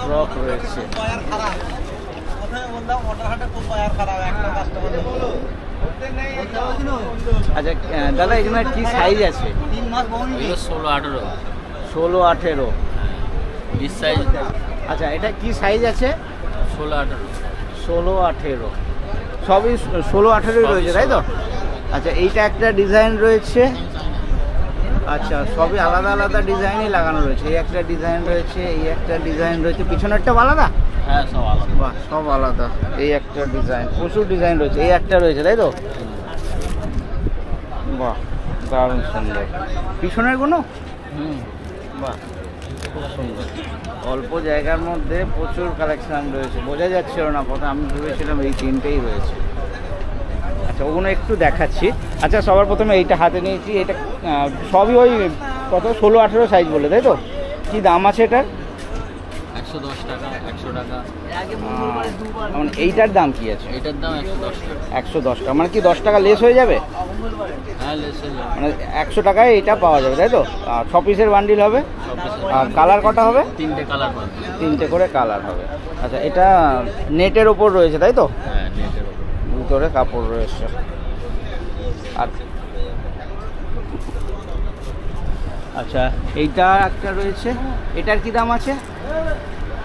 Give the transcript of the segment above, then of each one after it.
Frock রয়েছে। আচ্ছা দাদা এখানে কি সাইজ আছে? 16-18 16-18 বিশ সাইজ। আচ্ছা এটা কি সাইজ আছে? 16-18 সবই 16-18 রয়েছে তাই তো? আচ্ছা এইটা একটা ডিজাইন রয়েছে। আচ্ছা সবই আলাদা আলাদা ডিজাইনই লাগানো রয়েছে। এই একটা ডিজাইন রয়েছে, এই একটা ডিজাইন রয়েছে, পিছনেরটাও আলাদা? হ্যাঁ সব আলাদা। বাহ সব আলাদা। এই একটা ডিজাইন, প্রচুর ডিজাইন রয়েছে। এই একটা রয়েছে তাই তো? বাহ দারুণ সুন্দর। পিছনের কোনো? বাহ খুব সুন্দর। অল্প জায়গার মধ্যে প্রচুর কালেকশন রয়েছে, বোঝা যাচ্ছিল না কথা, আমি ভেবেছিলাম এই তিনটেই রয়েছে। আচ্ছা ওগুলো একটু দেখাচ্ছি। আচ্ছা সবার প্রথমে এইটা হাতে নিয়েছি, এটা সবই ওই কত 16-18 সাইজ বলে তাই তো? কি দাম আছে এটার? 110 টাকা, 100 টাকা। মানে এইটার দাম কি আছে? এটার দাম 110 টাকা। 110 টাকা মানে কি 10 টাকা লেস হয়ে যাবে? হ্যাঁ লেস হয়ে যাবে। মানে 100 টাকায় এটা পাওয়া যাবে তাই তো? আর 6 পিসের বান্ডিল হবে। আর কালার কটা হবে? 3টে কালার পাবে। 3টে করে কালার হবে। আচ্ছা এটা নেটের ওপর রয়েছে তাই তো? হ্যাঁ নেটের ওপর, ভিতরে কাপড় রয়েছে। আর আচ্ছা এইটা একটা রয়েছে, এটার কি দাম আছে?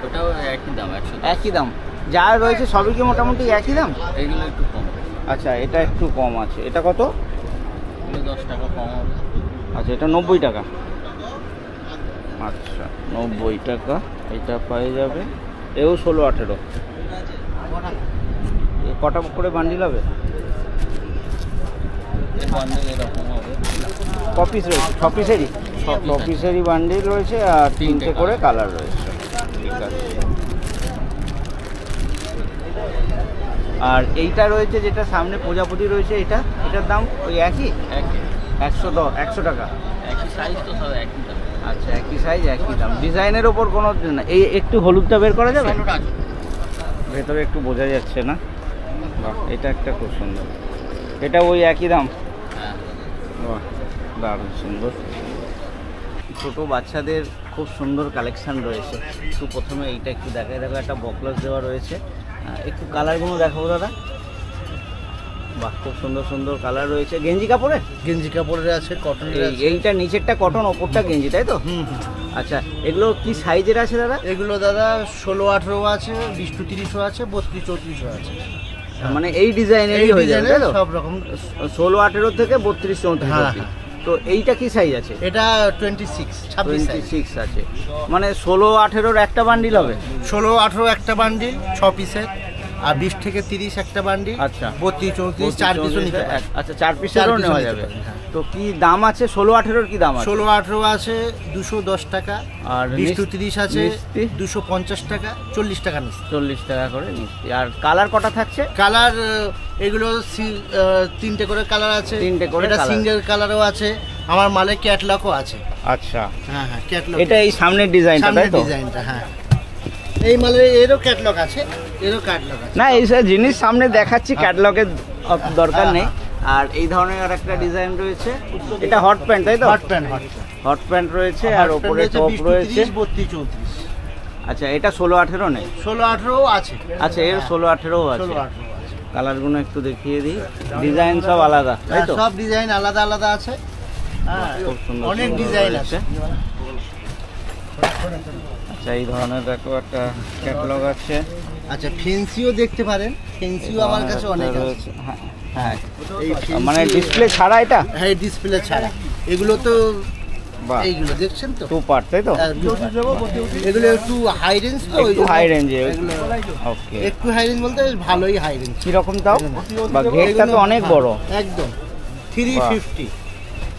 ওটাও একই দাম, 100। একই দাম? যা রয়েছে সবই কি মোটামুটি একই দাম? এগুলো একটু কম। আচ্ছা এটা একটু কম আছে। এটা কত? এগুলো 10 টাকা কম হবে। আচ্ছা এটা 90 টাকা। আচ্ছা 90 টাকা এটা পেয়ে যাবে। এও 16-18। কটা করে বান্ডিল হবে? এই বান্ডেল এরকম হবে। কপিস রয়েছে? 6 পিসেরই? 6 পিসেরই বান্ডিল রয়েছে আর 3টে করে কালার রয়েছে। ঠিক আছে। আর এইটা রয়েছে যেটা সামনে প্রজাপতি রয়েছে, এটার দাম ওই একই? 100 টাকা। একই সাইজ তো, সব একই দাম। আচ্ছা একই সাইজ একই দাম। ডিজাইনের ওপর কোনো না? এই একটু হলুদটা বের করা যাবে? ভেতরে একটু বোঝা যাচ্ছে না। বাহ এটা একটা খুব সুন্দর। এটা ওই একই দাম? হ্যাঁ। বাহ দারুণ সুন্দর। ছোটো বাচ্চাদের খুব সুন্দর কালেকশান রয়েছে। একটু প্রথমে এইটা একটু দেখাই, দেখো একটা বকলস দেওয়া রয়েছে। একটু কালারগুলো দেখাবো দাদা। বাহ খুব সুন্দর সুন্দর কালার রয়েছে। গেঞ্জি কাপড়ে? গেঞ্জি কাপড়ের আছে, কটনের আছে। এইটা নিচেরটা কটন, ওপরটা গেঞ্জি তাই তো? আচ্ছা এগুলো কি সাইজের আছে দাদা? এগুলো দাদা 16-18 আছে, 20-30 আছে, 32-34 আছে। মানে এই ডিজাইনেরই হয়ে যাবে তাই তো? সব রকম 16-18 থেকে 32-34 অবধি। তো এইটা কি সাইজ আছে? এটা 26 আছে। মানে 16-18 একটা বান্ডিল হবে? 16-18 একটা বান্ডিল 6 পিসের, আর 20 থেকে 30 একটা বান্ডিল। আচ্ছা 32-34 4 পিসও নিতে পারে। আচ্ছা 4 পিসেরও নেওয়া যাবে। তো কি দাম আছে 16-18 কি দাম আছে? 16-18 আছে 210 টাকা, আর 20-30 আছে 250 টাকা, 40 টাকা নিচ্ছে। 40 টাকা করে নিচ্ছি। আর কালার কটা থাকছে? কালার এগুলো 3টে করে কালার আছে। 3টে করে। এটা সিঙ্গেল কালারও আছে, আমার মালে ক্যাটলগও আছে। আচ্ছা হ্যাঁ হ্যাঁ ক্যাটলগ। এটা এই সামনের ডিজাইনটা তাই তো? ডিজাইনটা হ্যাঁ। এই মালের এরও ক্যাটলগ আছে, এরও ক্যাটলগ আছে। না এই সব জিনিস সামনে দেখাচ্ছি, ক্যাটলগের দরকার নেই। আর এই ধরনের আর একটা ডিজাইন রয়েছে, এটা হট প্যান্ট তাই তো? হট প্যান্ট রয়েছে আর উপরে টপ রয়েছে 32-34। আচ্ছা এটা 16-18 নেই? 16-18 আছে। আচ্ছা এর 16-18 আছে। কালারগুলো একটু দেখিয়ে দিই। ডিজাইন সব আলাদা তাই তো? সব ডিজাইন আলাদা আলাদা আছে। খুব সুন্দর অনেক ডিজাইন আছে। আচ্ছা এই ধরনের দেখো একটা ক্যাটালগ আছে। আচ্ছা ফেন্সিও দেখতে পারেন, ফেন্সিও আমার কাছে অনেক আছে। হ্যাঁ মানে ডিসপ্লে ছাড়া এটা? হ্যাঁ ডিসপ্লে ছাড়া। এগুলো তো বাহ এইগুলো দেখছেন তো 2 পার্ট তাই তো? এগুলো একটু হাই রেঞ্জ তো, একটু হাই রেঞ্জে। ওকে একটু হাই রেঞ্জ বলতে ভালোই হাই রেঞ্জ। কি রকম দাও? বা ঘেরটা তো অনেক বড় একদম 350।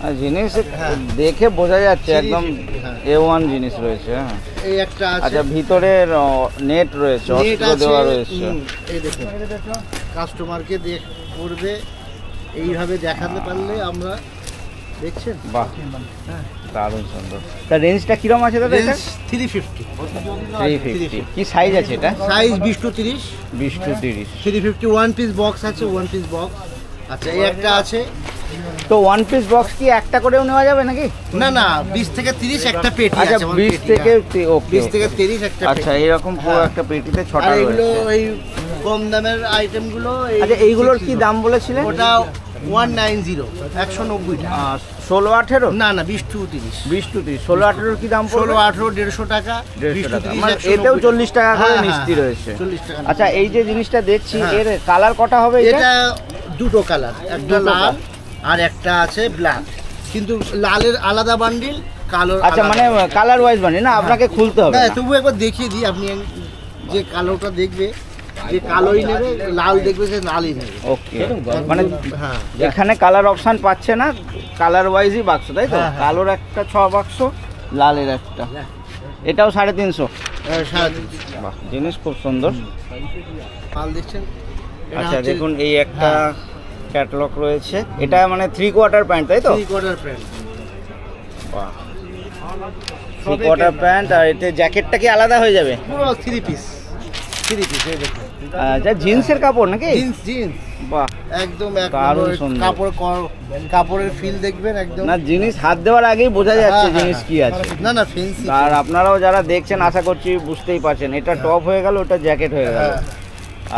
আর জিনিস দেখে বোঝা যাচ্ছে একদম A1 জিনিস রয়েছে। হ্যাঁ এই একটা আছে। আচ্ছা ভিতরে নেট রয়েছে, অস্ত্র দেওয়া রয়েছে। এই দেখুন কাস্টমারকে করবে এইভাবে দেখাতে পারলে আমরা। দেখছেন? বাহ দারুণ সুন্দর। তা রেঞ্জটা কিরকম আছে দাদা? এটা 350। কি সাইজ আছে এটা? সাইজ 20-30। 20-30। 350 ওয়ান পিস বক্স আছে, ওয়ান পিস বক্স। আচ্ছা এই একটা আছে তো ওয়ান পিস বক্স কি একটা করেও নেওয়া যাবে নাকি? না না, 20 থেকে 30 একটা পেটি আচ্ছা, আছে। 20 থেকে ওকে, 20 থেকে 30 একটা আচ্ছা, পেটি। এরকম পুরো হ্যাঁ। একটা পেটিতে 6টা আর এগুলো রয়েছে। এই কম দামের আইটেম গুলো আচ্ছা, এইগুলোর কি দাম বলেছিলেন? ওটা 190, 190 টাকা। 16-18? না না, 20 to 30। 20 to 30, 16-18 কি দাম পড়বে? 16-18 150 টাকা, 20 to 30 মানে 190 এতেও 40 টাকা করে হ্যাঁ, মিষ্টি হ্যাঁ, রয়েছে। 40 টাকা। আচ্ছা, এই যে জিনিসটা দেখছি, হ্যাঁ। এর কালার কটা হবে এটা? এটা দুটো কালার, একটা দুটো লাল আর একটা আছে ব্ল্যাক, কিন্তু লালের আলাদা বান্ডিল, কালোর আচ্ছা, মানে কালার ওয়াইজ মানে না, আপনাকে খুলতে হবে না, না? তবু একবার দেখিয়ে দিই। আপনি যে কালোটা দেখবে, যে কালোই নেবে, লাল দেখবে সে লালই নেবে। ওকে, মানে হ্যাঁ, এখানে কালার অপশন পাচ্ছে না, কালার ওয়াইজই বাক্স, তাই তো? হ্যাঁ, হ্যাঁ। কালোর একটা 6 বাক্স, লালের একটা, এটাও 350। 350। বাহ, জিনিস খুব সুন্দর। মাল দেখছেন? এটা আচ্ছা, হচ্ছে দেখুন এই একটা হ্যাঁ। ক্যাটালগ রয়েছে, এটা মানে 3/4 প্যান্ট, তাই তো? 3/4 প্যান্ট। বাহ, 3/4 প্যান্ট, আর এতে জ্যাকেটটা কি আলাদা হয়ে যাবে? পুরো 3 পিস, 3 পিস। এই দেখুন, আচ্ছা, জিন্সের কাপড় নাকি? জিন্স বাহ, একদম দারুণ সুন্দর। কাপড়ের ফিল দেখবেন একদম। না, জিনিস হাত দেওয়ার আগেই বোঝা যাচ্ছে হ্যাঁ, জিনিস হ্যাঁ, কি আছে। না না, ফেন্সি। আর আপনারাও যারা দেখছেন আশা করছি বুঝতেই পারছেন, এটা টপ হয়ে গেল, ওটা জ্যাকেট হয়ে গেল, হ্যাঁ।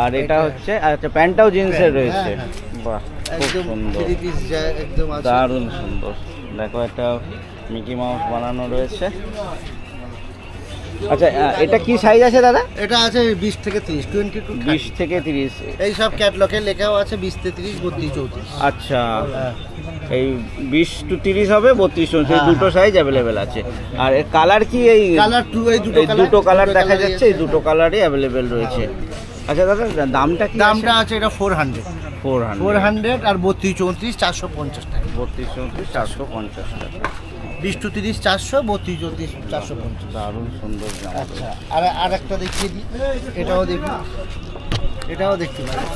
আর এটা হচ্ছে, আচ্ছা, প্যান্টটাও জিন্সের প্যান্ট, রয়েছে। হ্যাঁ, বাহ, খুব একদম সুন্দর, 3 পিস একদম আছে। দারুণ সুন্দর। দেখো, একটা মিকি মাউস বানানো রয়েছে। আচ্ছা, এটা কি সাইজ আছে দাদা? এটা আছে 20 থেকে 30, 20 to 30। 20 থেকে 30। এই সব ক্যাটলগে লেখাও আছে 20 থেকে 30, 32, 34। আচ্ছা, এই 20 to 30 হবে, 32 এই হ্যাঁ, দুটো সাইজ অ্যাভেলেবেল আছে। আর এর কালার কি? এই কালার এই দুটো কালার দেখা কালারই যাচ্ছে, এই দুটো কালারই অ্যাভেলেবেল রয়েছে। আচ্ছা দাদা, দামটা কি? দামটা আছে এটা 400, 400 400 আর 32, 34 450 টাকা। 32, 34, 450 টাকা। 20 to 30 400, 32, 34 450। দারুণ সুন্দর জামা। আচ্ছা, আর একটা দেখিয়ে দিই, এটাও দেখুন, এটাও দেখতে পারেন।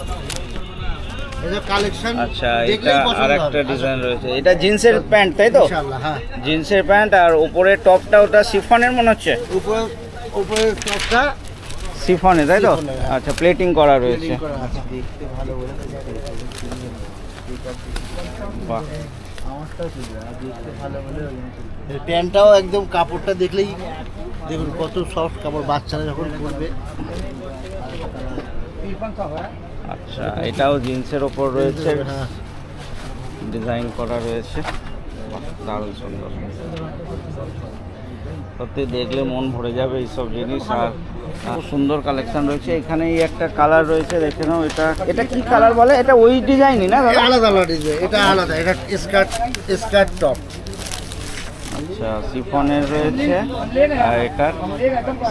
এটা কালেকশন আচ্ছা, এটা দেখলেই পছন্দ আর হবে। একটা ডিজাইন রয়েছে, এটা জিন্সের প্যান্ট, তাই তো? ইনশাআল্লাহ, হ্যাঁ। জিন্সের প্যান্ট, আর উপরের টপটা ওটা শিফনের মনে হচ্ছে, উপরের টপটা শিফনে, তাই তো? শিফনের, হ্যাঁ। আচ্ছা, প্লেটিং করা রয়েছে। প্লেটিং করা আছে, দেখতে ভালো বলে। বাহ, এই প্যান্টটাও একদম, কাপড়টা দেখলেই দেখুন কত সফট কাপড়, বাচ্চারা যখন পরবে। আচ্ছা, এটাও জিন্সের ওপর রয়েছে, হ্যাঁ, ডিজাইন করা রয়েছে। বাহ, দারুণ সুন্দর, সত্যি দেখলে মন ভরে যাবে এইসব জিনিস। আর খুব সুন্দর কালেকশন রয়েছে এখানে। এই একটা কালার রয়েছে, দেখে নাও, এটা কি কালার বলে? এটা ওই ডিজাইনই না দাদা? আলাদা আলাদা ডিজাইন, এটা আলাদা, এটা স্কার্ট টপ। আচ্ছা, শিফনের রয়েছে, আর এটার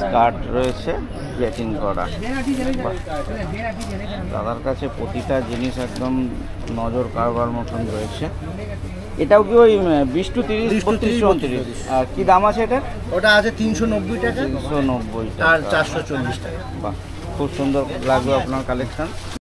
স্কার্ট রয়েছে প্লেটিং করা। বাহ, দাদার কাছে প্রতিটা জিনিস একদম নজর কাড়বার মতন রয়েছে। এটাও কি ওই 20 to 30, 32, 34? আর কি দাম আছে এটার? ওটা আছে 390 টাকা 390 আর টাকা। 440 টাকা। বাহ, খুব সুন্দর লাগলো আপনার কালেকশন।